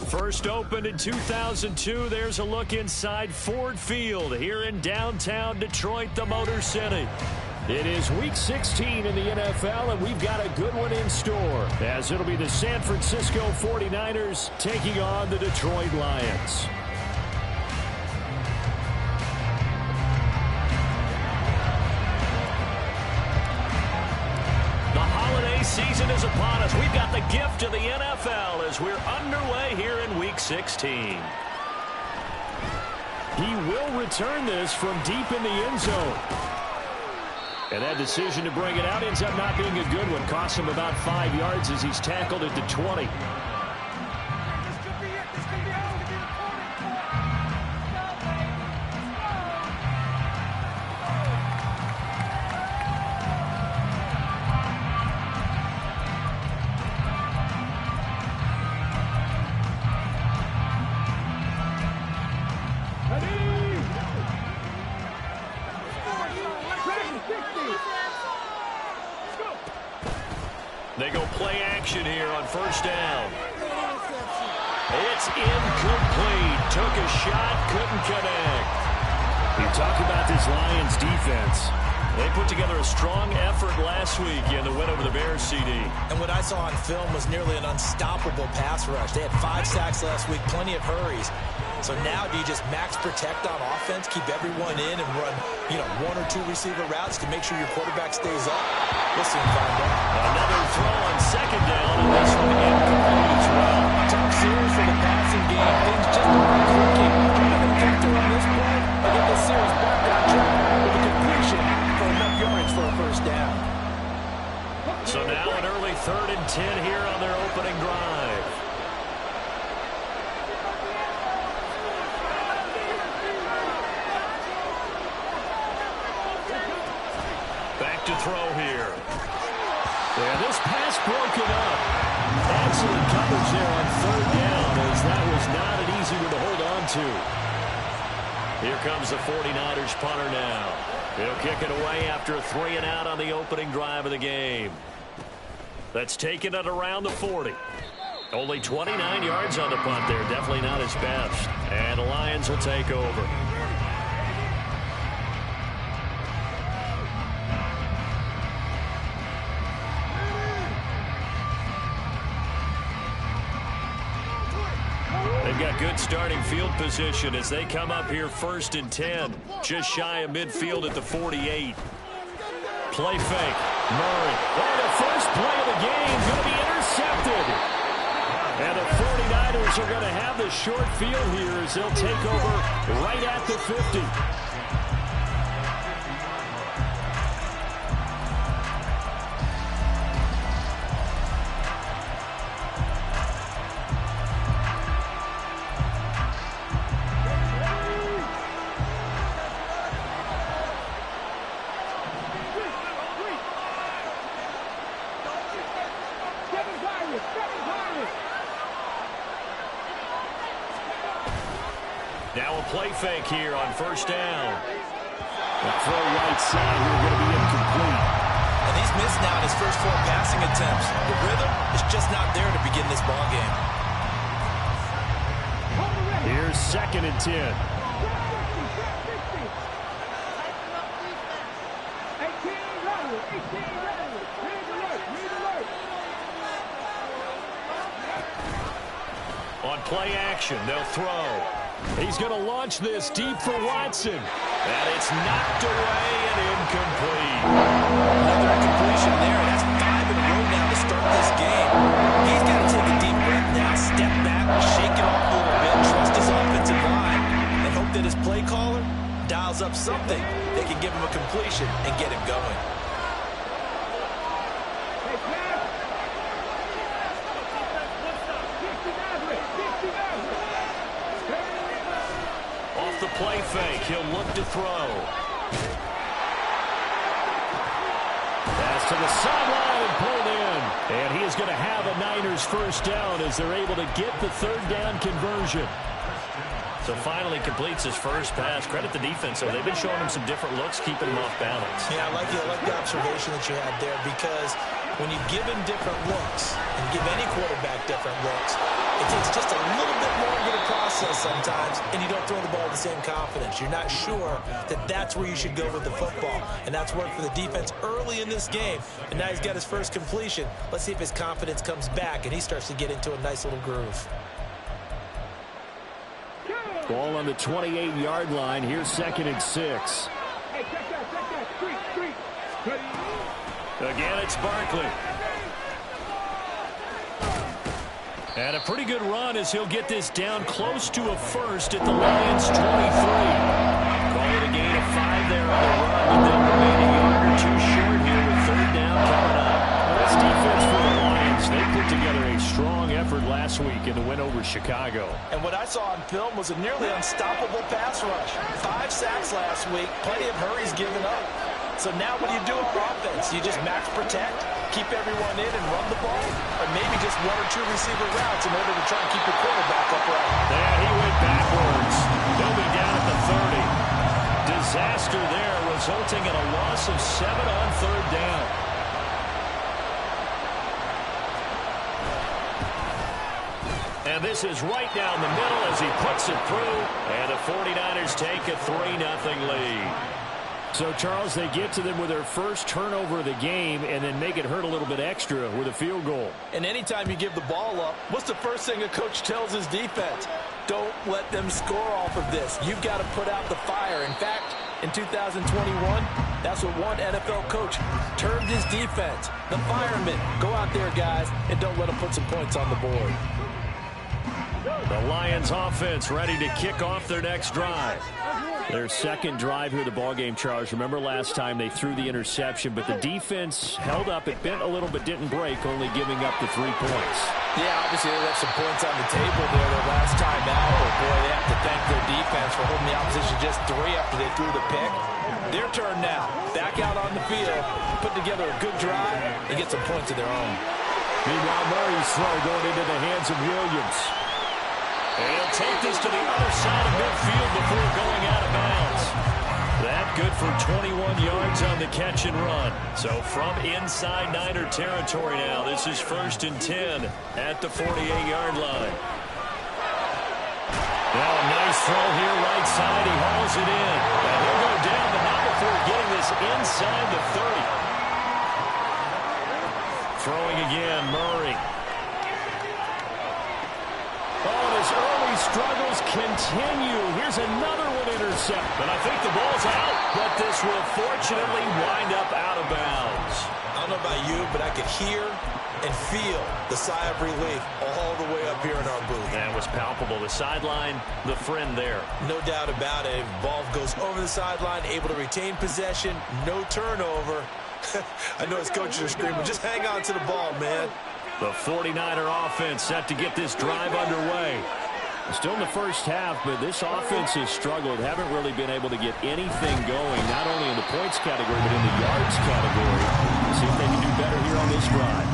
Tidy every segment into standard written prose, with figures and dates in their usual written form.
First opened in 2002, there's a look inside Ford Field here in downtown Detroit, the Motor City. It is Week 16 in the NFL, and we've got a good one in store, as it'll be the San Francisco 49ers taking on the Detroit Lions. Season is upon us. We've got the gift of the NFL as we're underway here in Week 16. He will return this from deep in the end zone. And that decision to bring it out ends up not being a good one. Costs him about 5 yards as he's tackled at the 20. They go play action here on first down. It's incomplete. Took a shot, couldn't connect. You talk about this Lions defense. They put together a strong effort last week in the win over the Bears, CD. And what I saw on film was nearly an unstoppable pass rush. They had 5 sacks last week, plenty of hurries. So now do you just max protect on offense, keep everyone in, and run, 1 or 2 receiver routes to make sure your quarterback stays up? We'll soon find out. Another throw on second down, and this one incomplete as well. Top series for the passing game. Things just aren't clicking. Jonathan Victor on this play, and get the series back on track with a completion for enough yards for a first down. So now an early 3rd and 10 here on their opening drive. Back to throw here. And this pass broken up. Excellent coverage there on 3rd down, as that was not an easy one to hold on to. Here comes the 49ers punter now. He'll kick it away after a 3 and out on the opening drive of the game. That's taken it around the 40. Only 29 yards on the punt there. Definitely not his best. And the Lions will take over. They've got good starting field position as they come up here 1st and 10. Just shy of midfield at the 48. Play fake. Murray. Oh, the first play of the game is going to be intercepted. And the 49ers are going to have the short field here as they'll take over right at the 50. Now a play fake here on first down. The throw right side here going to be incomplete. And he's missed now his first 4 passing attempts. The rhythm is just not there to begin this ball game. Here's 2nd and 10. On play action, they'll throw. He's going to launch this deep for Watson. And it's knocked away and incomplete. Another incompletion there. That's 5 in a row now to start this game. He's got to take a deep breath now, step back, shake it off a little bit, trust his offensive line, and hope that his play caller dials up something that can give him a completion and get him going. Off the play fake, he'll look to throw. Pass to the sideline and pulled in. And he is going to have a Niners first down as they're able to get the 3rd down conversion. So finally completes his first pass. Credit the defense, though. They've been showing him some different looks, keeping him off balance. Yeah, I like the observation that you had there because when you give him different looks, and give any quarterback different looks, it takes just a little bit longer to process sometimes, and you don't throw the ball with the same confidence. You're not sure that that's where you should go with the football, and that's worked for the defense early in this game, and now he's got his first completion. Let's see if his confidence comes back, and he starts to get into a nice little groove. Ball on the 28-yard line. Here's 2nd and 6. Hey, check that. Street. Again, it's Barkley. And a pretty good run as he'll get this down close to a first at the Lions' 23. Call it a gain of 5 there on the run, but they'll remain a yard or two short here with 3rd down coming up. Well, this defense for the Lions, they put together a strong effort last week in the win over Chicago. And what I saw on film was a nearly unstoppable pass rush. 5 sacks last week, plenty of hurries given up. So now what do you do on offense? You just max protect, keep everyone in and run the ball, or maybe just 1 or 2 receiver routes in order to try and keep your quarterback upright. There he went backwards. He'll be down at the 30. Disaster there, resulting in a loss of 7 on 3rd down. And this is right down the middle as he puts it through, and the 49ers take a 3-0 lead. So, Charles, they get to them with their first turnover of the game and then make it hurt a little bit extra with a field goal. And anytime you give the ball up, what's the first thing a coach tells his defense? Don't let them score off of this. You've got to put out the fire. In fact, in 2021, that's what one NFL coach termed his defense. The firemen. Go out there, guys, and don't let them put some points on the board. The Lions offense ready to kick off their next drive. Their second drive here of the ballgame, Charles. Remember last time they threw the interception, but the defense held up. It bent a little but didn't break, only giving up the 3 points. Yeah, obviously they left some points on the table there their last time out. But boy, they have to thank their defense for holding the opposition just 3 after they threw the pick. Their turn now. Back out on the field, put together a good drive, and get some points of their own. Meanwhile, Murray's throw going into the hands of Williams. And he'll take this to the other side of midfield before going out of bounds. That good for 21 yards on the catch and run. So from inside Niner territory now, this is 1st and 10 at the 48-yard line. Now a nice throw here right side. He hauls it in. And he'll go down, but not before getting this inside the 30. Throwing again, Murray. His early struggles continue. Here's another one intercepted. And I think the ball's out, but this will fortunately wind up out of bounds. I don't know about you, but I could hear and feel the sigh of relief all the way up here in our booth. That was palpable. The sideline, the friend there. No doubt about it. Ball goes over the sideline, able to retain possession, no turnover. I know his coaches are screaming, just hang on to the ball, man. The 49er offense set to get this drive underway. Still in the first half, but this offense has struggled. Haven't really been able to get anything going, not only in the points category, but in the yards category. We'll see if they can do better here on this drive.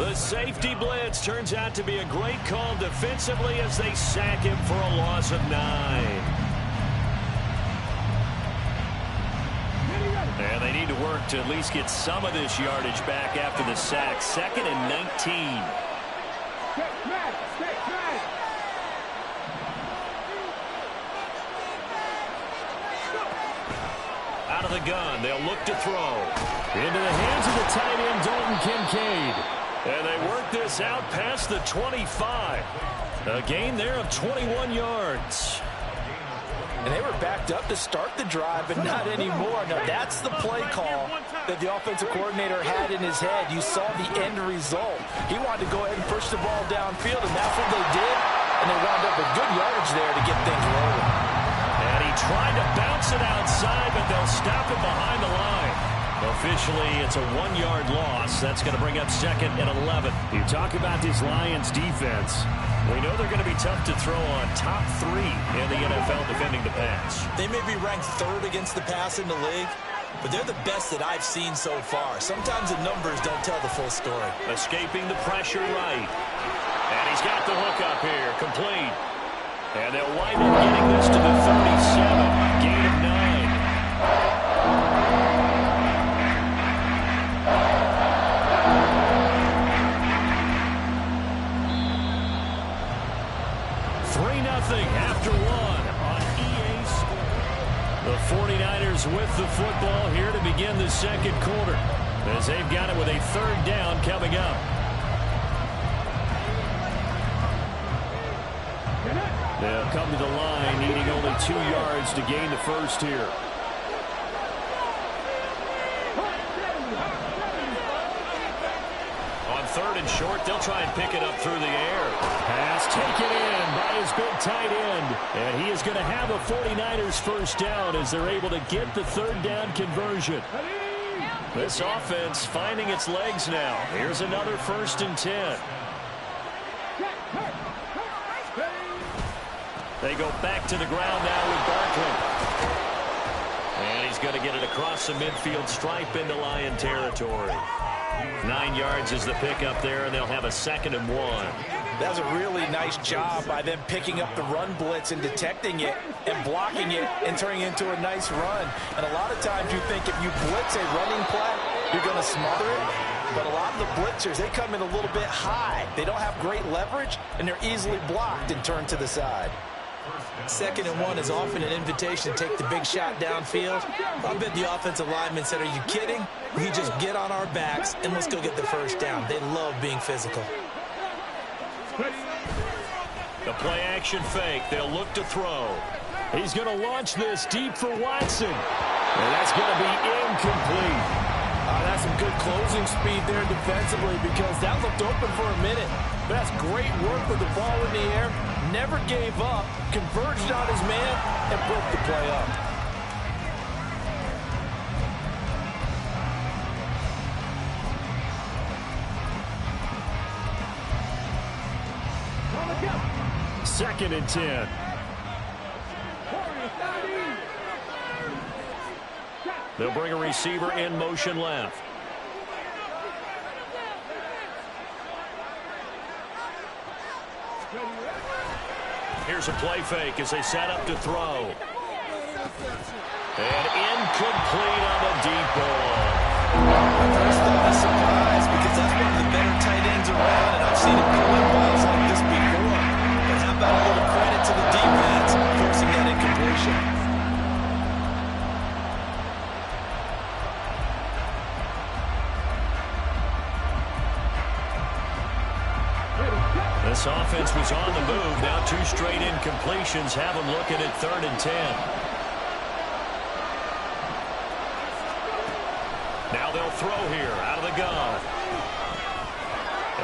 The safety blitz turns out to be a great call defensively as they sack him for a loss of 9. And they need to work to at least get some of this yardage back after the sack. 2nd and 19. Out of the gun, they'll look to throw. Into the hands of the tight end, Dalton Kincaid. And they work this out past the 25. A gain there of 21 yards. And they were backed up to start the drive, but not anymore. Now, that's the play call that the offensive coordinator had in his head. You saw the end result. He wanted to go ahead and push the ball downfield, and that's what they did. And they wound up with good yardage there to get things rolling. And he tried to bounce it outside, but they'll stop him behind the line. Officially, it's a 1-yard loss. That's going to bring up 2nd and 11. You talk about this Lions defense. We know they're going to be tough to throw on. Top 3 in the NFL defending the pass. They may be ranked 3rd against the pass in the league, but they're the best that I've seen so far. Sometimes the numbers don't tell the full story. Escaping the pressure right. And he's got the hook up here. Complete. And they'll wind up getting this to the 37. Gain of 9. 49ers with the football here to begin the second quarter, as they've got it with a third down coming up. They'll come to the line, needing only 2 yards to gain the first here. On third and short, they'll try and pick it up through the air. Pass taken in by his big tight end. And he is going to have a 49ers first down as they're able to get the third down conversion. This offense finding its legs now. Here's another 1st and 10. They go back to the ground now with Barkley. And he's going to get it across the midfield stripe into Lion territory. 9 yards is the pickup there, and they'll have a 2nd and 1. That was a really nice job by them picking up the run blitz and detecting it and blocking it and turning it into a nice run. And a lot of times you think if you blitz a running play, you're going to smother it. But a lot of the blitzers, they come in a little bit high. They don't have great leverage, and they're easily blocked and turned to the side. 2nd and 1 is often an invitation to take the big shot downfield. I bet the offensive lineman said, are you kidding? We just get on our backs and let's go get the first down. They love being physical. The play action fake. They'll look to throw. He's going to launch this deep for Watson. And that's going to be incomplete. That's some good closing speed there defensively, because that looked open for a minute. But that's great work with the ball in the air. Never gave up, converged on his man, and broke the play up. Second and 10. They'll bring a receiver in motion left. Here's a play fake as they set up to throw. And incomplete on the deep ball. My first thought is surprise, because that's one of the better tight ends around, and I've seen him pull in balls like this before. But how about a little credit to the defense forcing that incompletion? This offense was on the move. Now 2 straight incompletions have them looking at 3rd and 10. Now they'll throw here out of the gun.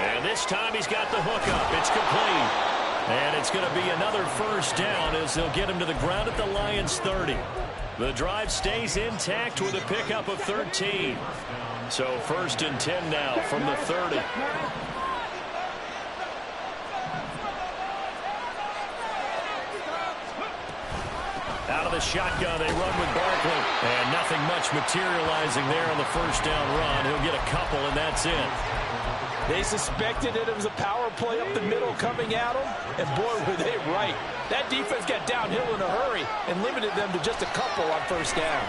And this time he's got the hook up. It's complete. And it's going to be another first down as they'll get him to the ground at the Lions 30. The drive stays intact with a pickup of 13. So 1st and 10 now from the 30. Out of the shotgun, they run with Barkley. And nothing much materializing there on the first down run. He'll get a couple, and that's it. They suspected it was a power play up the middle coming at them, and boy, were they right. That defense got downhill in a hurry and limited them to just a couple on first down.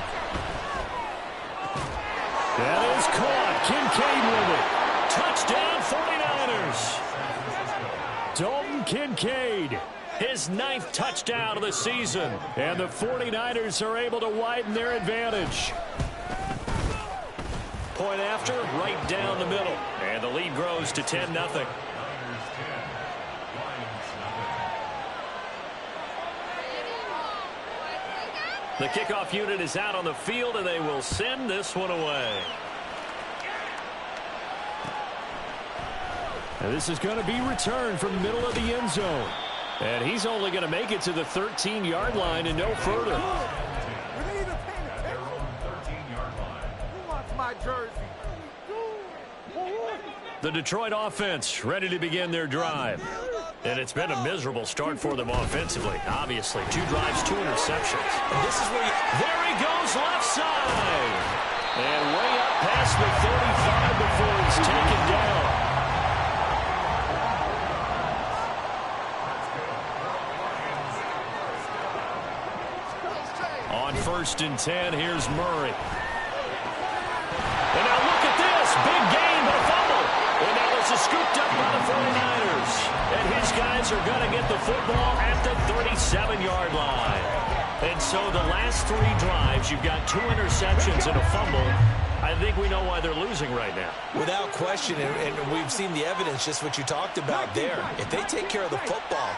That is caught. Kincaid with it. Touchdown, 49ers. Dalton Kincaid. His 9th touchdown of the season. And the 49ers are able to widen their advantage. Point after, right down the middle. And the lead grows to 10-0. The kickoff unit is out on the field, and they will send this one away. And this is going to be returned from the middle of the end zone. And he's only going to make it to the 13-yard line and no further. The Detroit offense ready to begin their drive. And it's been a miserable start for them offensively. Obviously, 2 drives, 2 interceptions. And this is where there he goes left side. And way up past the 35 before he's taken down. On 1st and 10, here's Murray. And now look at this. Big gain, but a fumble. And now this is scooped up by the 49ers. And his guys are going to get the football at the 37-yard line. And so the last 3 drives, you've got 2 interceptions and a fumble. I think we know why they're losing right now. Without question, and we've seen the evidence, just what you talked about there. If they take care of the football,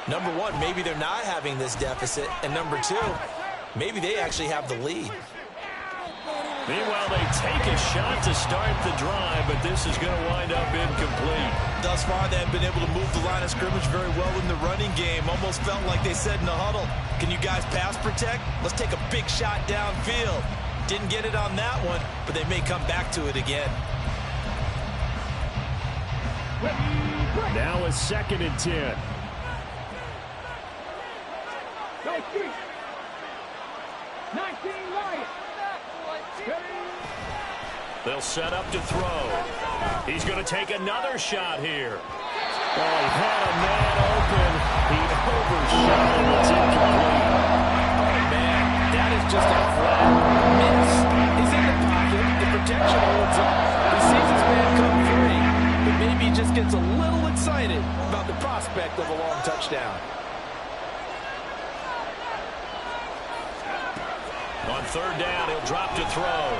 number one, maybe they're not having this deficit, and number two, maybe they actually have the lead. Meanwhile, they take a shot to start the drive, but this is going to wind up incomplete. Thus far, they have been able to move the line of scrimmage very well in the running game. Almost felt like they said in the huddle, can you guys pass protect? Let's take a big shot downfield. Didn't get it on that one, but they may come back to it again. Now a 2nd and 10. Go, 19 Lions. They'll set up to throw. He's going to take another shot here. Oh, he had a man open. He overshot him. It's incomplete. Oh, man, that is just a flat miss. He's in the pocket. The protection holds up. He sees his man come free, but maybe he just gets a little excited about the prospect of a long touchdown. On 3rd down, he'll drop to throw.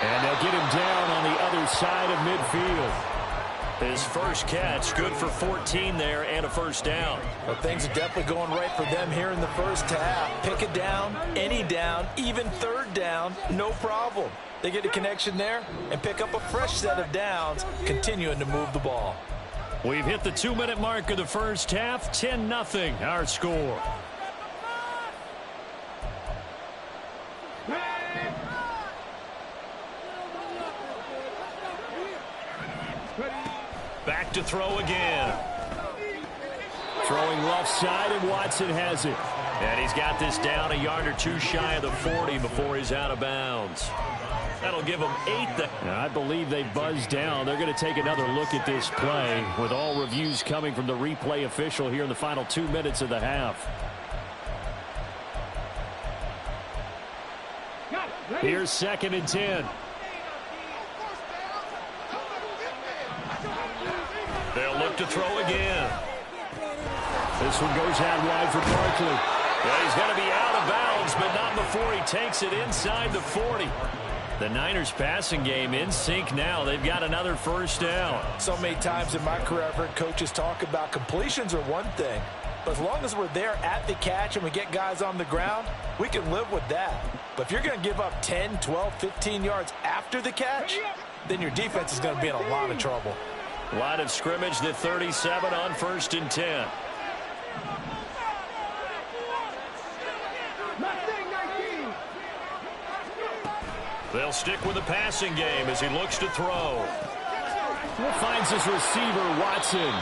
And they'll get him down on the other side of midfield. His first catch, good for 14 there and a 1st down. Well, things are definitely going right for them here in the first half. Pick it down, any down, even 3rd down, no problem. They get a connection there and pick up a fresh set of downs, continuing to move the ball. We've hit the 2-minute mark of the first half, 10-0 our score. Back to throw again. Throwing left side, and Watson has it. And he's got this down a yard or 2 shy of the 40 before he's out of bounds. That'll give them 8. I believe they buzzed down. They're going to take another look at this play, with all reviews coming from the replay official here in the final 2 minutes of the half. Here's 2nd and 10. They'll look to throw again. This one goes out wide for Barkley. Yeah, he's going to be out of bounds, but not before he takes it inside the 40. The Niners passing game in sync now. They've got another 1st down. So many times in my career, I've heard coaches talk about completions are one thing. But as long as we're there at the catch and we get guys on the ground, we can live with that. But if you're going to give up 10, 12, 15 yards after the catch, then your defense is going to be in a lot of trouble. Line of scrimmage, the 37 on 1st and 10. They'll stick with the passing game as he looks to throw. Finds his receiver, Watson.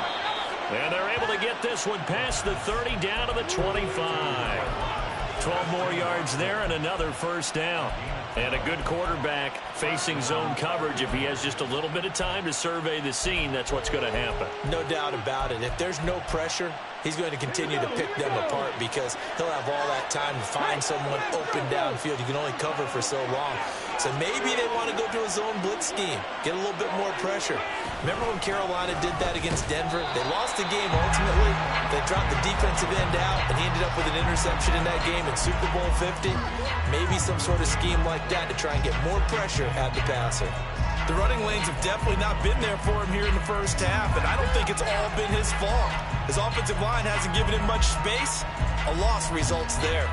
And they're able to get this one past the 30 down to the 25. 12 more yards there and another 1st down. And a good quarterback facing zone coverage. If he has just a little bit of time to survey the scene, that's what's going to happen. No doubt about it. If there's no pressure, he's going to continue to pick them apart because he'll have all that time to find someone open downfield. You can only cover for so long. So maybe they want to go to a zone blitz scheme, get a little bit more pressure. Remember when Carolina did that against Denver? They lost the game ultimately. They dropped the defensive end out, and he ended up with an interception in that game in Super Bowl 50. Maybe some sort of scheme like that to try and get more pressure at the passer. The running lanes have definitely not been there for him here in the first half, and I don't think it's all been his fault. His offensive line hasn't given him much space. A loss results there.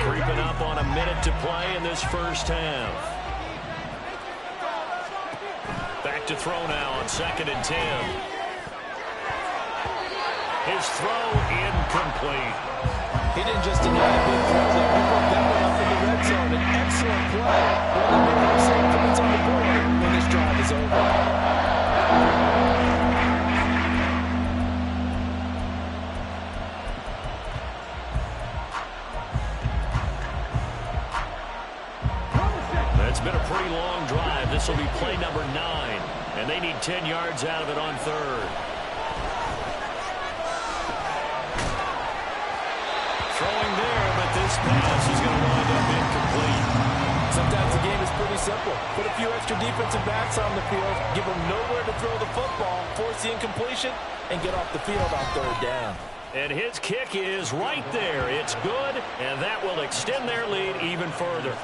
Creeping up on a minute to play in this first half. Back to throw now on 2nd and 10. His throw incomplete. He didn't just deny a big throw there. He broke that one up in the red zone. An excellent play. One that may have some points on the board when this drive is over. It's been a pretty long drive. This will be play number 9, and they need 10 yards out of it on 3rd. Throwing there, but this pass is going to wind up incomplete. Sometimes the game is pretty simple. Put a few extra defensive backs on the field, give them nowhere to throw the football, force the incompletion, and get off the field on 3rd down. And his kick is right there. It's good, and that will extend their lead even further.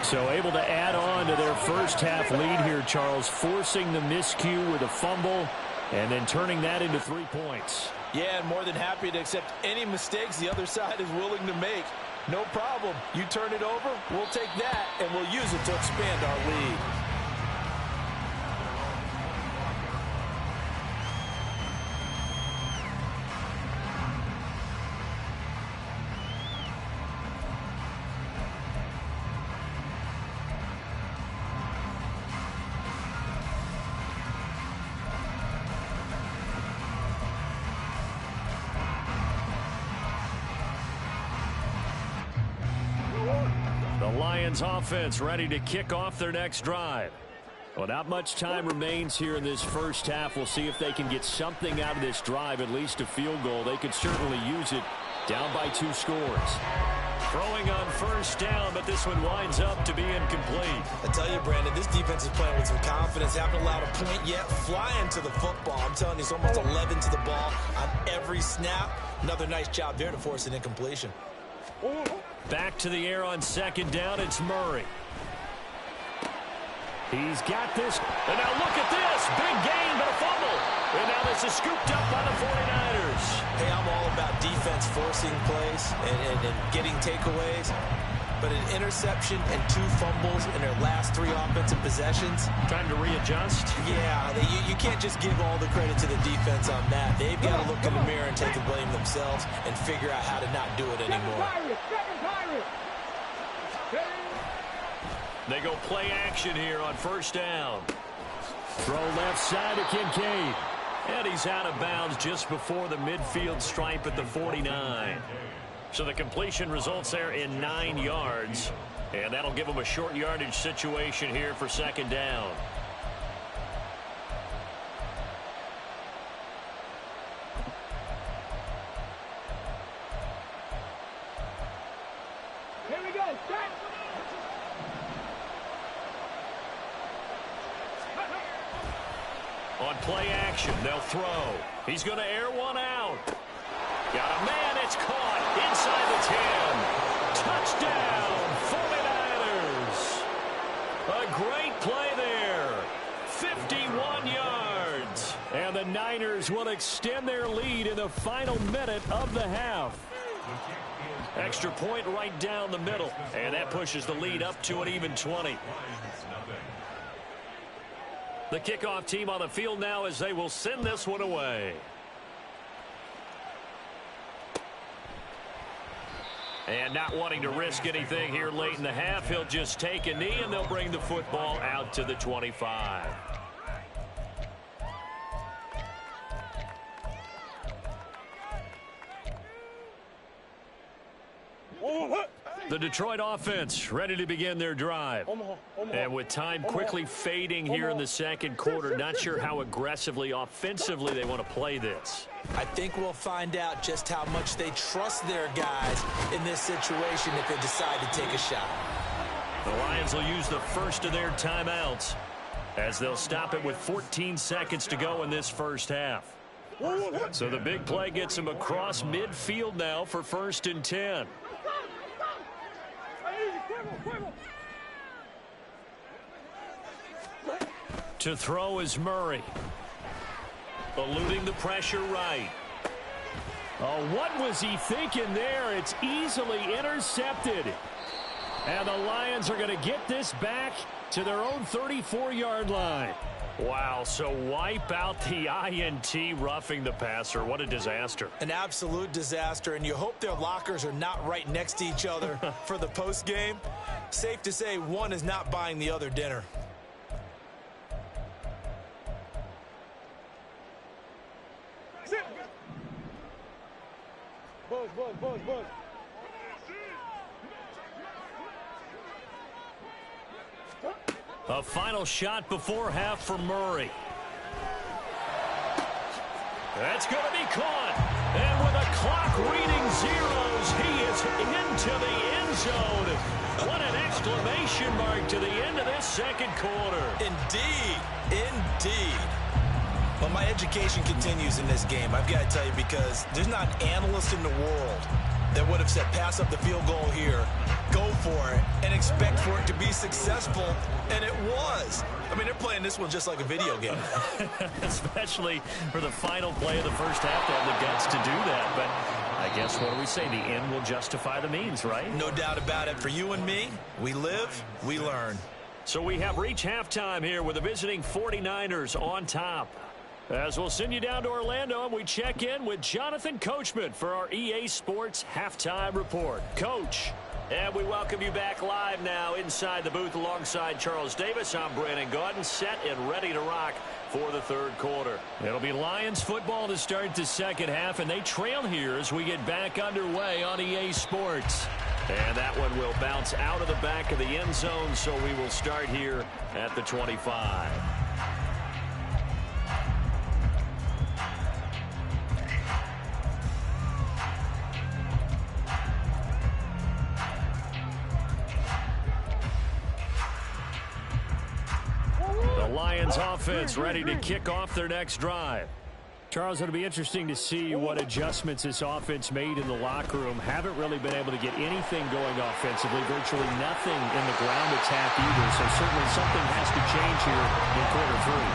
So able to add on to their first half lead here, Charles, forcing the miscue with a fumble and then turning that into 3 points. Yeah, and more than happy to accept any mistakes the other side is willing to make. No problem. You turn it over, we'll take that, and we'll use it to expand our lead. Lions offense ready to kick off their next drive. Well, not much time remains here in this first half. We'll see if they can get something out of this drive, at least a field goal. They could certainly use it down by 2 scores. Throwing on first down, but this one winds up to be incomplete. I tell you, Brandon, this defense is playing with some confidence. Haven't allowed a point yet. Flying to the football. I'm telling you, it's almost 11 to the ball on every snap. Another nice job there to force an incompletion. Back to the air on second down. It's Murray. He's got this. And now look at this. Big gain, but a fumble. And now this is scooped up by the 49ers. Hey, I'm all about defense forcing plays and getting takeaways. But an interception and 2 fumbles in their last 3 offensive possessions. Time to readjust. Yeah, you can't just give all the credit to the defense on that. They've got to look in the mirror and take the blame themselves and figure out how to not do it anymore. They go play action here on first down. Throw left side to Kincaid. And he's out of bounds just before the midfield stripe at the 49. So the completion results there in 9 yards. And that'll give them a short yardage situation here for second down. Here we go. Start. On play action, they'll throw. He's going to air one out. Got a man, it's caught inside the 10. Touchdown, 49ers. A great play there. 51 yards. And the Niners will extend their lead in the final minute of the half. Extra point right down the middle. And that pushes the lead up to an even 20. The kickoff team on the field now as they will send this one away. And not wanting to risk anything here late in the half, he'll just take a knee and they'll bring the football out to the 25. The Detroit offense ready to begin their drive. And with time quickly fading here in the second quarter, not sure how aggressively, offensively they want to play this. I think we'll find out just how much they trust their guys in this situation if they decide to take a shot. The Lions will use the first of their timeouts as they'll stop it with 14 seconds to go in this first half. So the big play gets them across midfield now for 1st and 10. To throw is Murray. Eluding the pressure right. Oh, what was he thinking there? It's easily intercepted. And the Lions are going to get this back to their own 34-yard line. Wow, so wipe out the INT, roughing the passer. What a disaster. An absolute disaster, and you hope their lockers are not right next to each other for the postgame. Safe to say one is not buying the other dinner. Buzz. A final shot before half for Murray. That's going to be caught. And with a clock reading zeros, he is into the end zone. What an exclamation mark to the end of this second quarter. Indeed. Well, my education continues in this game, I've got to tell you, because there's not an analyst in the world that would have said pass up the field goal here, go for it, and expect for it to be successful, and it was. I mean, they're playing this one just like a video game. Especially for the final play of the first half to have the guts to do that. But I guess, what do we say? The end will justify the means, right? No doubt about it. For you and me, we live, we learn. So we have reached halftime here with the visiting 49ers on top. As we'll send you down to Orlando, and we check in with Jonathan Coachman for our EA Sports Halftime Report. Coach, and we welcome you back live now inside the booth alongside Charles Davis. I'm Brandon Gaudin, set and ready to rock for the third quarter. It'll be Lions football to start the second half, and they trail here as we get back underway on EA Sports. And that one will bounce out of the back of the end zone, so we will start here at the 25. Lions offense ready to kick off their next drive. Charles, it'll be interesting to see what adjustments this offense made in the locker room. Haven't really been able to get anything going offensively, virtually nothing in the ground attack either, so certainly something has to change here in quarter three.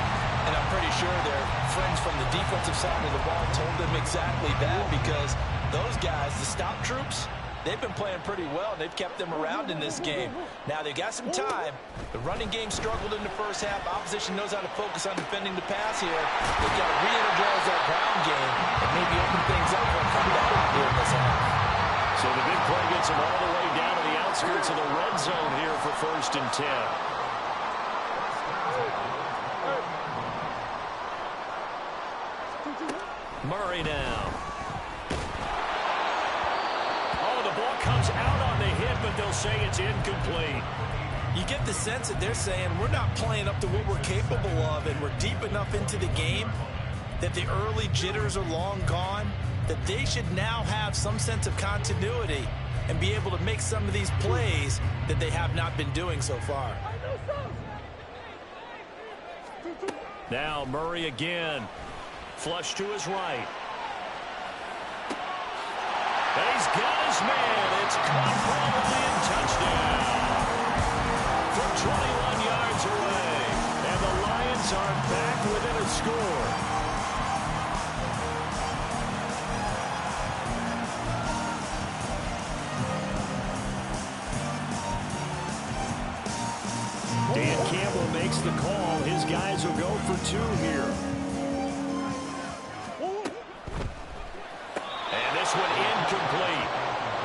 And I'm pretty sure their friends from the defensive side of the ball told them exactly that, because those guys, the stop troops, they've been playing pretty well, and they've kept them around in this game. Now, they've got some time. The running game struggled in the first half. Opposition knows how to focus on defending the pass here. They've got to re-energize that ground game and maybe open things up for a comeback here in this half. So the big play gets them all the way down to the outskirts of the red zone here for 1st and 10. Murray now. Comes out on the hit, but they'll say it's incomplete. You get the sense that they're saying we're not playing up to what we're capable of, and we're deep enough into the game that the early jitters are long gone, that they should now have some sense of continuity and be able to make some of these plays that they have not been doing so far. Now Murray again. Flush to his right. And he's got his man. It's caught probably in touchdown. From 21 yards away. And the Lions are back within a score. Dan Campbell makes the call. His guys will go for 2 here. Incomplete.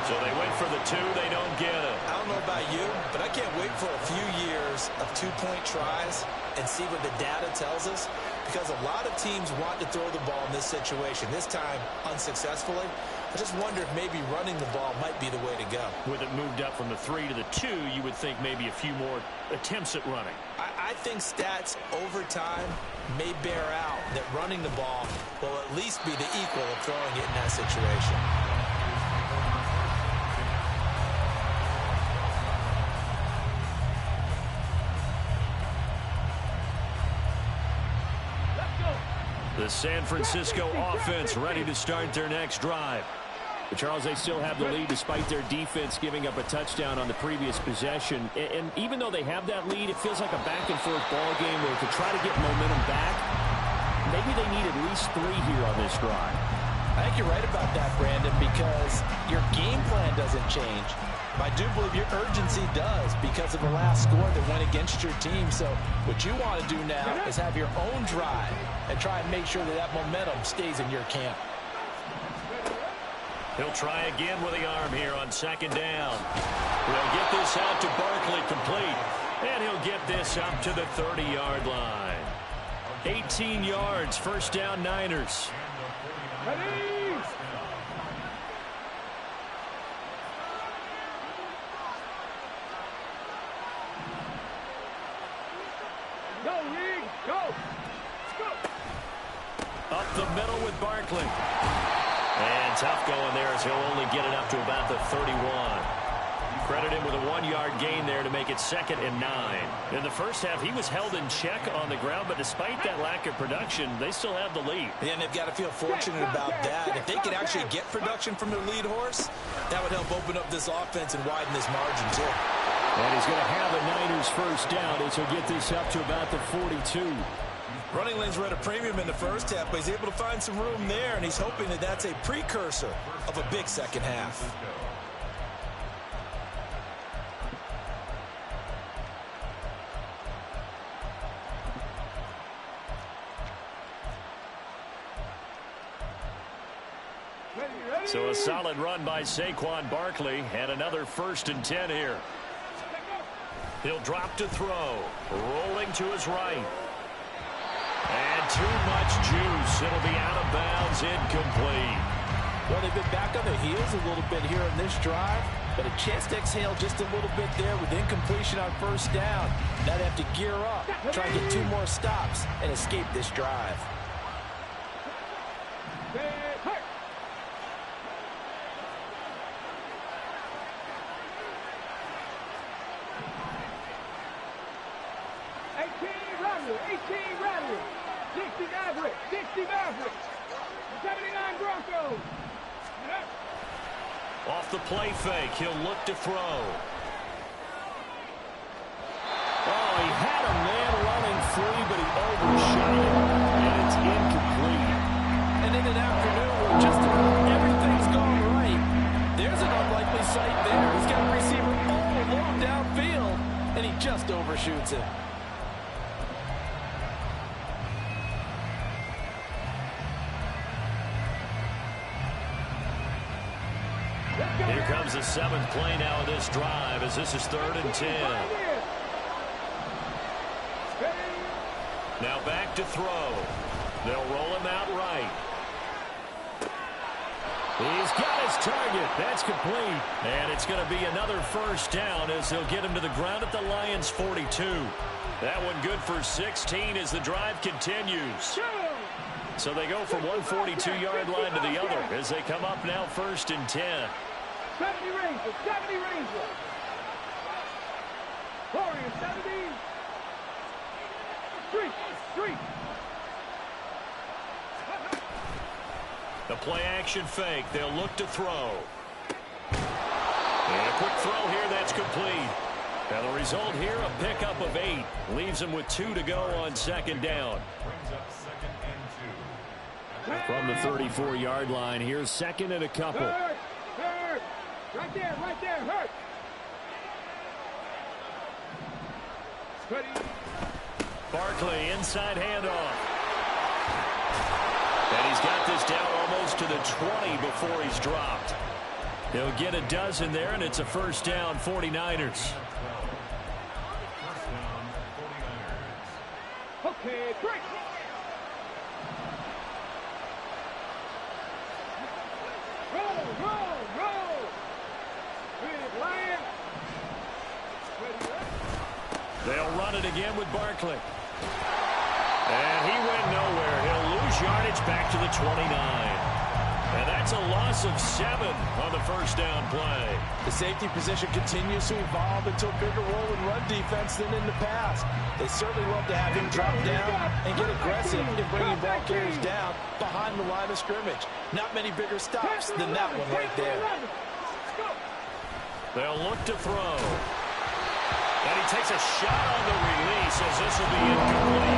So they went for the 2. They don't get it. I don't know about you, but I can't wait for a few years of 2-point tries and see what the data tells us, because a lot of teams want to throw the ball in this situation. This time, unsuccessfully. I just wonder if maybe running the ball might be the way to go. With it moved up from the 3 to the 2, you would think maybe a few more attempts at running. I think stats over time may bear out that running the ball will at least be the equal of throwing it in that situation. The San Francisco offense ready to start their next drive. But Charles, they still have the lead despite their defense giving up a touchdown on the previous possession. And even though they have that lead, it feels like a back-and-forth ball game where to try to get momentum back, maybe they need at least 3 here on this drive. I think you're right about that, Brandon, because your game plan doesn't change. I do believe your urgency does because of the last score that went against your team. So what you want to do now is have your own drive and try and make sure that that momentum stays in your camp. He'll try again with the arm here on 2nd down. He'll get this out to Barkley, complete. And he'll get this up to the 30-yard line. 18 yards, 1st down Niners. Go, Reed, go. Up the middle with Barkley. And tough going there as he'll only get it up to about the 31. Credit him with a 1-yard gain there to make it 2nd and 9. In the first half, he was held in check on the ground, but despite that lack of production, they still have the lead. Yeah, and they've got to feel fortunate about that. If they could actually get production from their lead horse, that would help open up this offense and widen this margin, too. And he's going to have the Niners first down as he'll get this up to about the 42. Running lanes were at a premium in the first half, but he's able to find some room there, and he's hoping that that's a precursor of a big second half. So a solid run by Saquon Barkley, and another 1st and 10 here. He'll drop to throw, rolling to his right. And too much juice. It'll be out of bounds, incomplete. Well, they've been back on their heels a little bit here in this drive, but a chance to exhale just a little bit there with incompletion on 1st down. Now they have to gear up, try and get 2 more stops, and escape this drive. Rattler, 60 Maverick, 60 Maverick, 79 Broncos. Off the play fake, he'll look to throw. Oh, he had a man running free, but he overshot it, and it's incomplete. And in an afternoon where just about everything's gone right, there's an unlikely sight there. He's got a receiver all alone downfield, and he just overshoots it. Here comes the 7th play now of this drive as this is 3rd and 10. Now back to throw. They'll roll him out right. He's got his target. That's complete. And it's going to be another 1st down as they'll get him to the ground at the Lions' 42. That one good for 16 as the drive continues. So they go from one 42-yard line to the other as they come up now 1st and 10. 70 Ranger, 70 Ranger. Warrior, 70. Street. The play action fake. They'll look to throw. And a quick throw here. That's complete. Now the result here, a pickup of 8. Leaves them with 2 to go on 2nd down. From the 34-yard line, here's 2nd and a couple. Hurt. Right there, hurt. Ready. Barkley, inside handoff. And he's got this down almost to the 20 before he's dropped. He'll get a dozen there, and it's a 1st down, 49ers. Okay, break. Roll. Big Lion. They'll run it again with Barkley. And he went nowhere. He'll lose yardage back to the 29. And that's a loss of 7 on the 1st down play. The safety position continues to evolve into a bigger role in run defense than in the past. They certainly love to have him drop down and get aggressive in bringing ball carriers down behind the line of scrimmage. Not many bigger stops than that one right there. They'll look to throw. And he takes a shot on the release as this will be incomplete.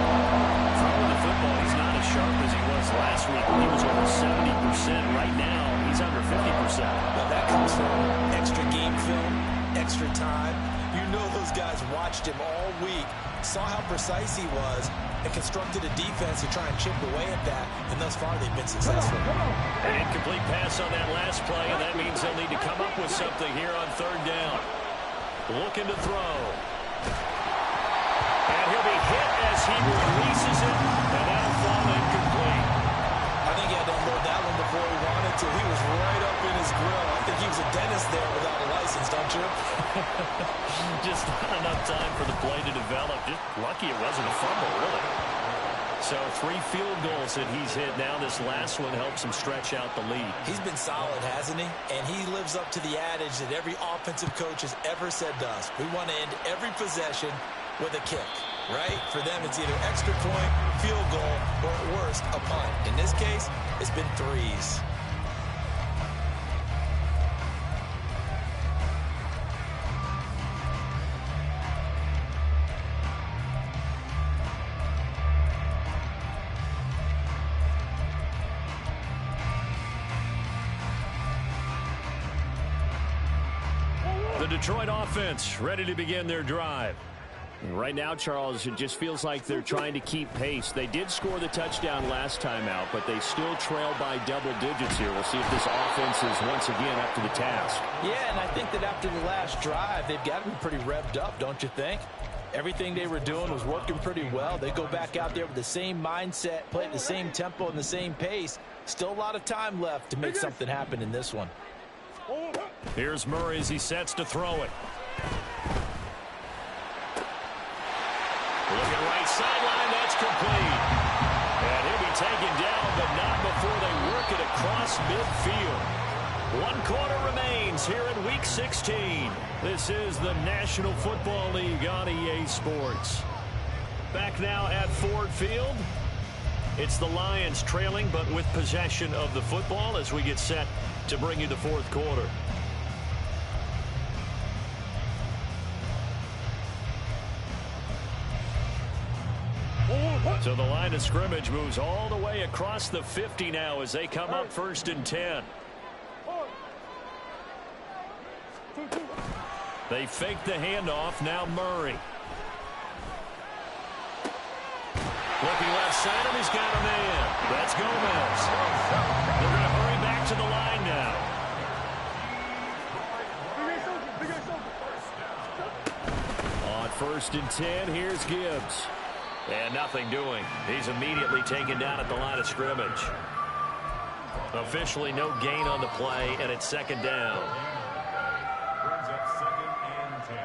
Throwing the football, he's not as sharp as he was last week when he was over 70%. Right now, he's under 50%. Well, that comes from extra game film, extra time. You know those guys watched him all week, saw how precise he was, and constructed a defense to try and chip away at that, and thus far they've been successful. An incomplete pass on that last play, and that means they'll need to come up with something here on 3rd down. Looking to throw. And he'll be hit as he releases it, and that'll fall incomplete. I think he had to unload that one before he wanted to. He was right up in his grill. I think he was a dentist there without a license, don't you? Just not enough time for the play to develop. Just lucky it wasn't a fumble, really. So 3 field goals that he's hit now. This last one helps him stretch out the lead. He's been solid, hasn't he? And he lives up to the adage that every offensive coach has ever said to us. We want to end every possession with a kick, right? For them, it's either extra point, field goal, or at worst, a punt. In this case, it's been 3s. The Detroit offense ready to begin their drive. Right now, Charles, it just feels like they're trying to keep pace. They did score the touchdown last time out, but they still trail by double digits here. We'll see if this offense is once again up to the task. Yeah, and I think that after the last drive, they've got to be pretty revved up, don't you think? Everything they were doing was working pretty well. They go back out there with the same mindset, play at the same tempo and the same pace. Still a lot of time left to make something happen in this one. Here's Murray as he sets to throw it. Looking right sideline, that's complete. And he'll be taken down, but not before they work it across midfield. 1 quarter remains here in Week 16. This is the National Football League on EA Sports. Back now at Ford Field. It's the Lions trailing, but with possession of the football as we get set to bring you the 4th quarter. So the line of scrimmage moves all the way across the 50 now as they come up 1st and 10. They fake the handoff. Now Murray. Looking left side, and he's got a man. That's Gomez. They're going to hurry back to the line now. On 1st and 10, here's Gibbs. And nothing doing. He's immediately taken down at the line of scrimmage. Officially no gain on the play, and it's 2nd down. Brings up 2nd and 10.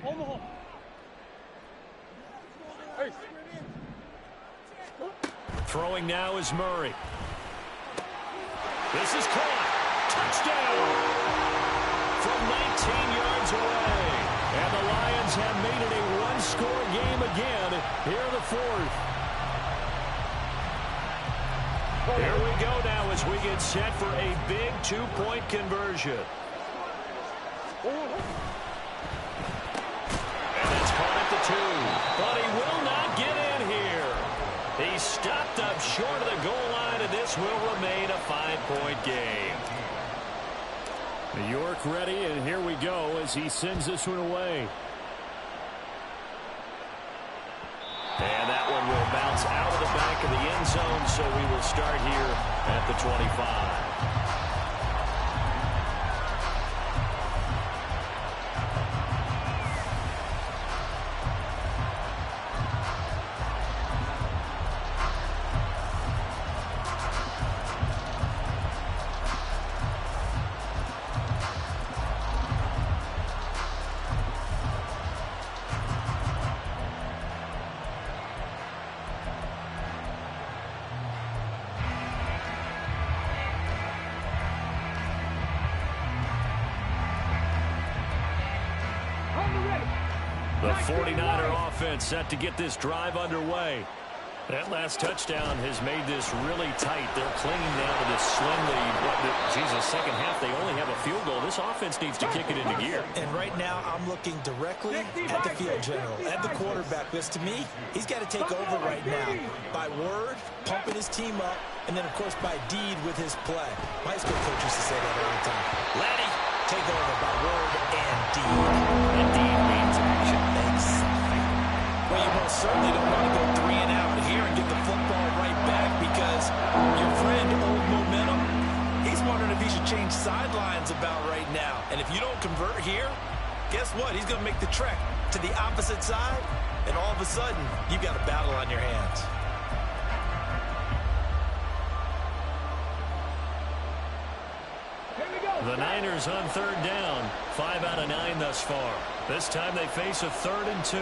Omaha. Hey. Throwing now is Murray. This is caught. Touchdown! From 19 yards away. And the Lions have made it a 1-score game again here in the 4th. Here we go now as we get set for a big 2-point conversion. And it's caught at the 2. But he will not get in here. He's stopped up short of the goal line, and this will remain a 5-point game. York ready, and here we go as he sends this one away. And that one will bounce out of the back of the end zone, so we will start here at the 25. The 49er offense set to get this drive underway. That last touchdown has made this really tight. They're clinging now to this slim lead. Second half, they only have a field goal. This offense needs to kick it into gear. And right now, I'm looking directly at the field general, at the quarterback. Because to me, he's got to take over right now by word, pumping his team up, and then, of course, by deed with his play. My school coach used to say that all the time. Laddie, take over by word and deed. And deed means action. Exactly. Well, you most certainly don't want to go 3 and out here and get the football right back because your friend, Old Momentum, he's wondering if he should change sidelines about right now. And if you don't convert here, guess what? He's going to make the trek to the opposite side, and all of a sudden, you've got a battle on your hands. The Niners on third down. 5 out of 9 thus far. This time they face a 3rd and 2.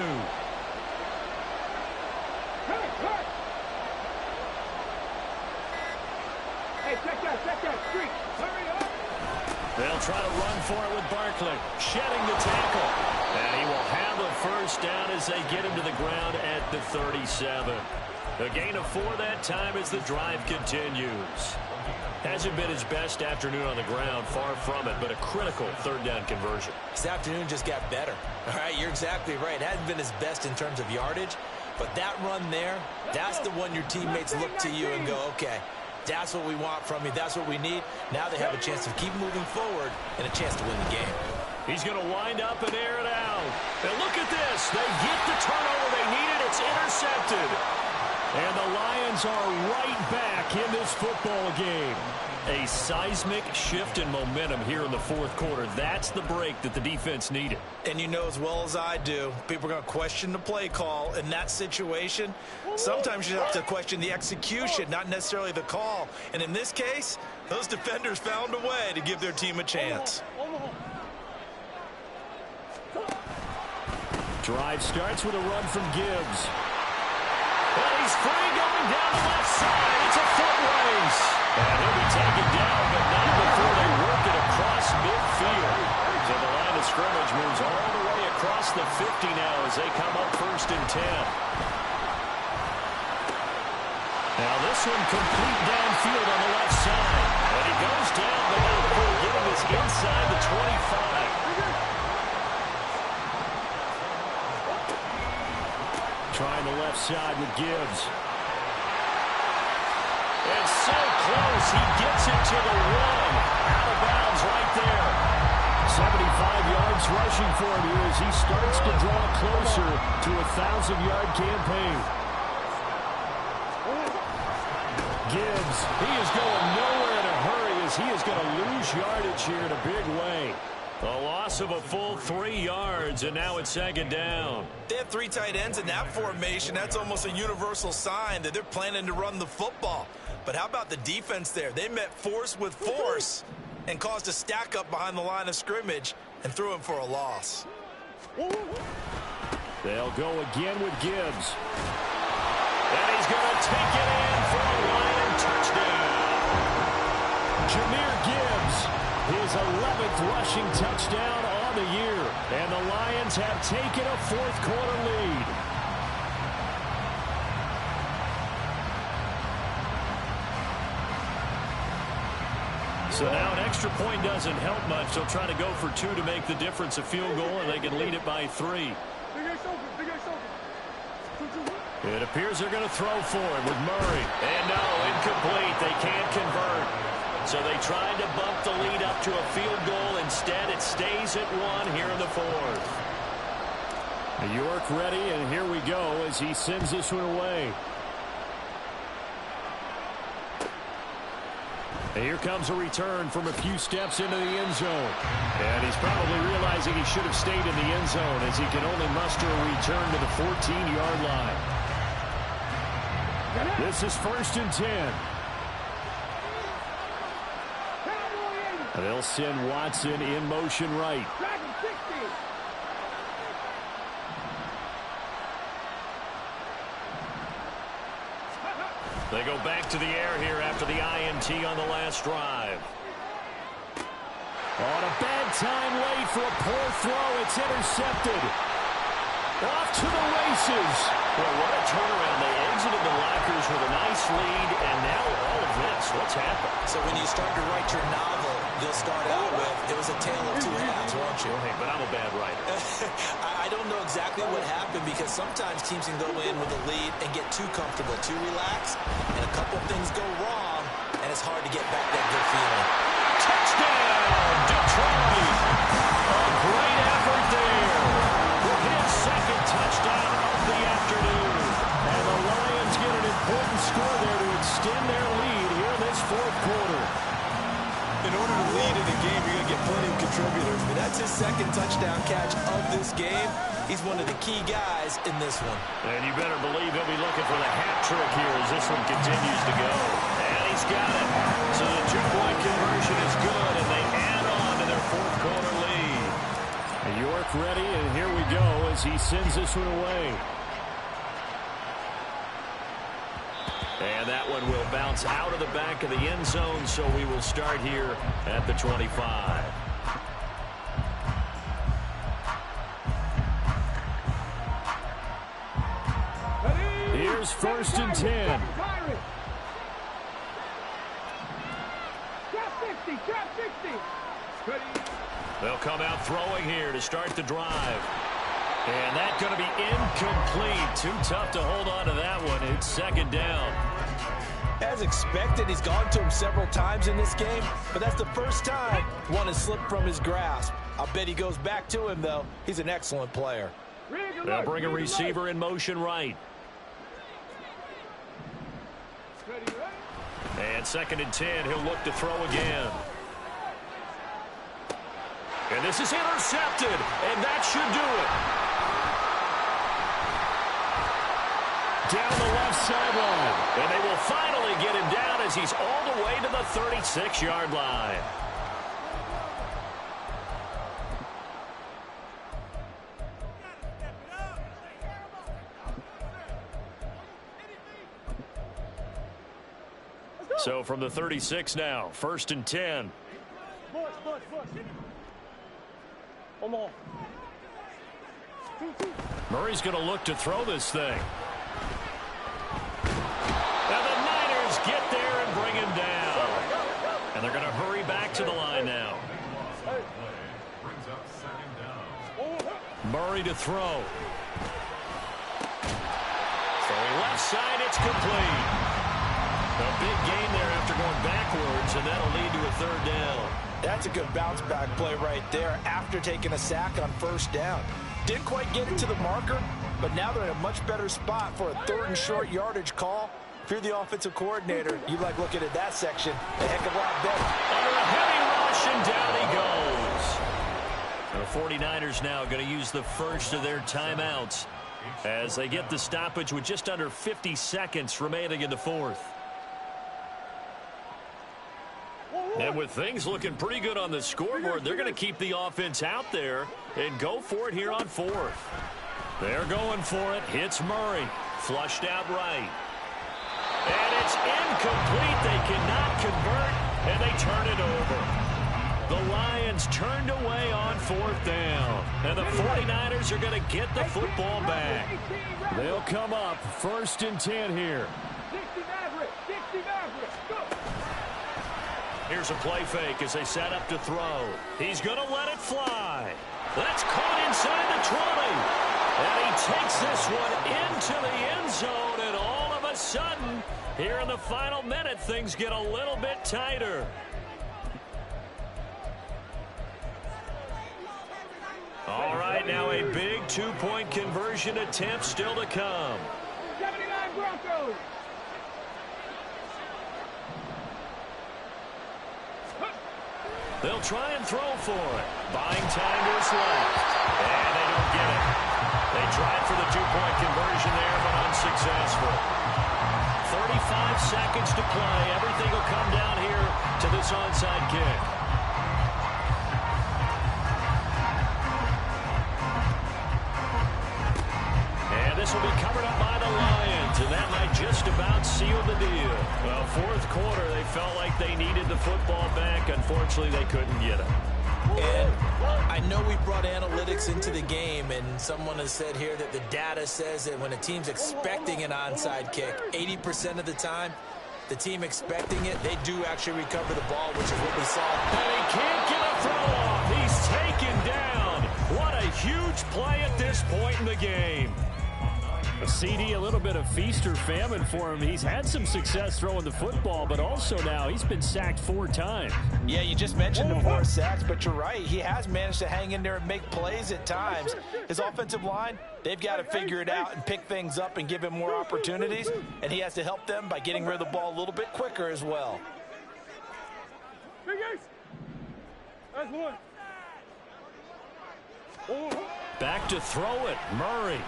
Hey, check that streak. Hurry up. They'll try to run for it with Barkley. Shedding the tackle. And he will have a first down as they get him to the ground at the 37. A gain of 4 that time as the drive continues. Hasn't been his best afternoon on the ground, far from it, but a critical 3rd down conversion. This afternoon just got better. All right, you're exactly right. It hasn't been his best in terms of yardage, but that run there, that's the one your teammates look to you and go, okay, that's what we want from you. That's what we need. Now they have a chance to keep moving forward and a chance to win the game. He's going to wind up and air it out. And look at this. They get the turnover they needed. It's intercepted. And the Lions are right back in this football game. A seismic shift in momentum here in the 4th quarter. That's the break that the defense needed. And you know as well as I do, people are going to question the play call in that situation. Sometimes you have to question the execution, not necessarily the call. And in this case, those defenders found a way to give their team a chance. Drive starts with a run from Gibbs. And he's free going down the left side. It's a foot race. And he'll be taken down, but not before they work it across midfield. So the line of scrimmage moves all the way across the 50 now as they come up 1st and 10. Now this one complete downfield on the left side. And he goes down, but now before getting this inside the 25. Trying the left side with Gibbs. It's so close. He gets it to the 1. Out of bounds right there. 75 yards rushing for him here as he starts to draw closer to a 1,000-yard campaign. Gibbs, he is going nowhere in a hurry as he is going to lose yardage here in a big way. A loss of a full 3 yards, and now it's 2nd down. They have 3 tight ends in that formation. That's almost a universal sign that they're planning to run the football. But how about the defense there? They met force with force and caused a stack up behind the line of scrimmage and threw him for a loss. They'll go again with Gibbs. And he's going to take it in for a Lion touchdown. Jahmyr Gibbs, his 11th rushing touchdown on the year. And the Lions have taken a 4th quarter lead. So now an extra point doesn't help much. They'll try to go for 2 to make the difference a field goal, and they can lead it by 3. It appears they're going to throw for him with Murray. And no, incomplete. They can't convert. So they tried to bump the lead up to a field goal. Instead, it stays at 1 here in the 4th. York ready, and here we go as he sends this one away. And here comes a return from a few steps into the end zone. And he's probably realizing he should have stayed in the end zone as he can only muster a return to the 14-yard line. This is 1st and 10. They'll send Watson in motion right. They go back to the air here after the INT on the last drive. On a bad time late for a poor throw. It's intercepted. Off to the races. Well, what a turnaround. They exited the lockers with a nice lead, and now all of this. What's happened? So when you start to write your novel, you'll start out with, it was a tale of 2 halves, won't you? Hey, but I'm a bad writer. I don't know exactly what happened because sometimes teams can go in with a lead and get too comfortable, too relaxed, and a couple things go wrong, and it's hard to get back that good feeling. Touchdown, Detroit! A great effort there. His 2nd touchdown of the afternoon. And the Lions get an important score there to extend their lead here in this 4th quarter. In order to lead in a game, you're going to get plenty of contributors. But that's his 2nd touchdown catch of this game. He's one of the key guys in this one. And you better believe he'll be looking for the hat trick here as this one continues to go. And he's got it. So the 2-point conversion is good, and they add on York ready, and here we go as he sends this one away. And that one will bounce out of the back of the end zone, so we will start here at the 25. Here's 1st and 10. Trap 60. They'll come out throwing here to start the drive. And that's going to be incomplete. Too tough to hold on to that one. It's 2nd down. As expected, he's gone to him several times in this game, but that's the first time one has slipped from his grasp. I'll bet he goes back to him, though. He's an excellent player. They'll bring a receiver in motion right. And 2nd and 10, he'll look to throw again. And this is intercepted, and that should do it. Down the left sideline, and they will finally get him down as he's all the way to the 36-yard line. So from the 36 now, 1st and 10. Murray's going to look to throw this thing. And the Niners get there and bring him down. And they're going to hurry back to the line now. Murray to throw. Throwing left side, it's complete. A big gain there after going backwards, and that'll lead to a 3rd down. That's a good bounce-back play right there after taking a sack on 1st down. Didn't quite get it to the marker, but now they're in a much better spot for a 3rd and short yardage call. If you're the offensive coordinator, you like looking at that section a heck of a lot better. Under a heavy rush, and down he goes. The 49ers now going to use the first of their timeouts as they get the stoppage with just under 50 seconds remaining in the 4th. And with things looking pretty good on the scoreboard, they're going to keep the offense out there and go for it here on 4th. They're going for it. Hits Murray. Flushed out right. And it's incomplete. They cannot convert, and they turn it over. The Lions turned away on 4th down. And the 49ers are going to get the football back. They'll come up 1st and 10 here. 60 Maverick. Go. Here's a play fake as they set up to throw. He's going to let it fly. That's caught inside the 20. And he takes this one into the end zone. And all of a sudden, here in the final minute, things get a little bit tighter. All right, now a big 2-point conversion attempt still to come. 79 Broncos. They'll try and throw for it. Buying time to his left. And they don't get it. They tried for the 2-point conversion there, but unsuccessful. 35 seconds to play. Everything will come down here to this onside kick. And this will be covered up by the Lions, and that might just about seal the deal. Well, 4th quarter, they felt like they needed the football back. Unfortunately, they couldn't get it. And I know we brought analytics into the game, and someone has said here that the data says that when a team's expecting an onside kick, 80% of the time, the team expecting it, they do actually recover the ball, which is what we saw. And he can't get a throw off. He's taken down. What a huge play at this point in the game. A CD, a little bit of feast or famine for him. He's had some success throwing the football, but also now he's been sacked 4 times. Yeah, you just mentioned the 4 sacks, but you're right. He has managed to hang in there and make plays at times. His offensive line, they've got to figure it out and pick things up and give him more opportunities, and he has to help them by getting rid of the ball a little bit quicker as well. That's one. Back to throw it, Murray.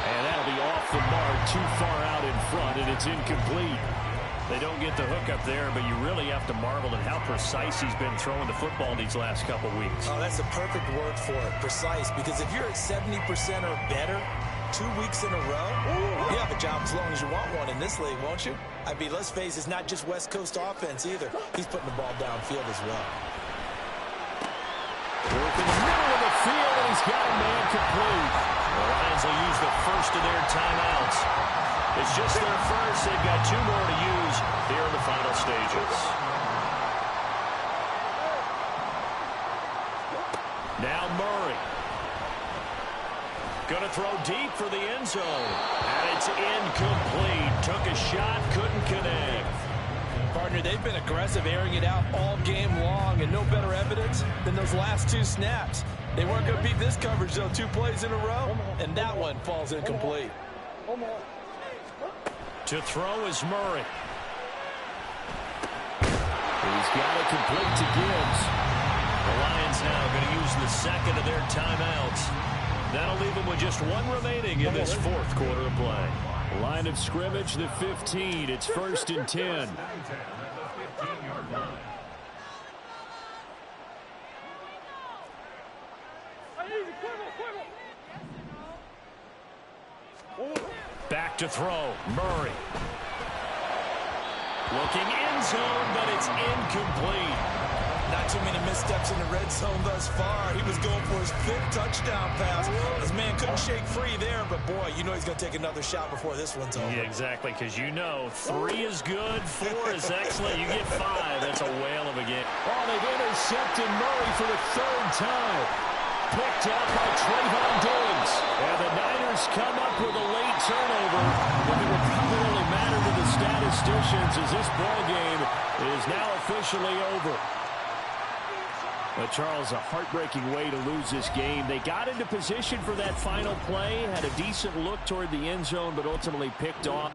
And that'll be off the mark, too far out in front, and it's incomplete. They don't get the hook up there, but you really have to marvel at how precise he's been throwing the football these last couple weeks. Oh, that's a perfect word for it, precise, because if you're at 70% or better 2 weeks in a row, you have a job as long as you want one in this league, won't you? I mean, let's face it, it's not just West Coast offense either. He's putting the ball downfield as well. Work in the middle of the field, and he's got a man complete. The Lions will use the first of their timeouts. It's just their first. They've got 2 more to use here in the final stages. Now Murray. Going to throw deep for the end zone. And it's incomplete. Took a shot, couldn't connect. Partner, they've been aggressive, airing it out all game long, and no better evidence than those last 2 snaps. They weren't going to beat this coverage, though. 2 plays in a row, and that one falls incomplete. To throw is Murray. He's got it complete to Gibbs. The Lions now going to use the second of their timeouts. That'll leave them with just 1 remaining in this 4th quarter of play. Line of scrimmage, the 15. It's 1st and 10. Back to throw, Murray. Looking end zone, but it's incomplete. Not too many missteps in the red zone thus far. He was going for his 5th touchdown pass. His man couldn't shake free there, but boy, you know he's going to take another shot before this one's over. Yeah, exactly, because you know 3 is good, 4 is excellent. You get 5. That's a whale of a game. Oh, they've intercepted Murray for the 3rd time. Picked up by Trayvon Diggs. And the Niners come up with a late turnover. But it will probably only matter to the statisticians as this ball game is now officially over. But Charles, a heartbreaking way to lose this game. They got into position for that final play, had a decent look toward the end zone, but ultimately picked off.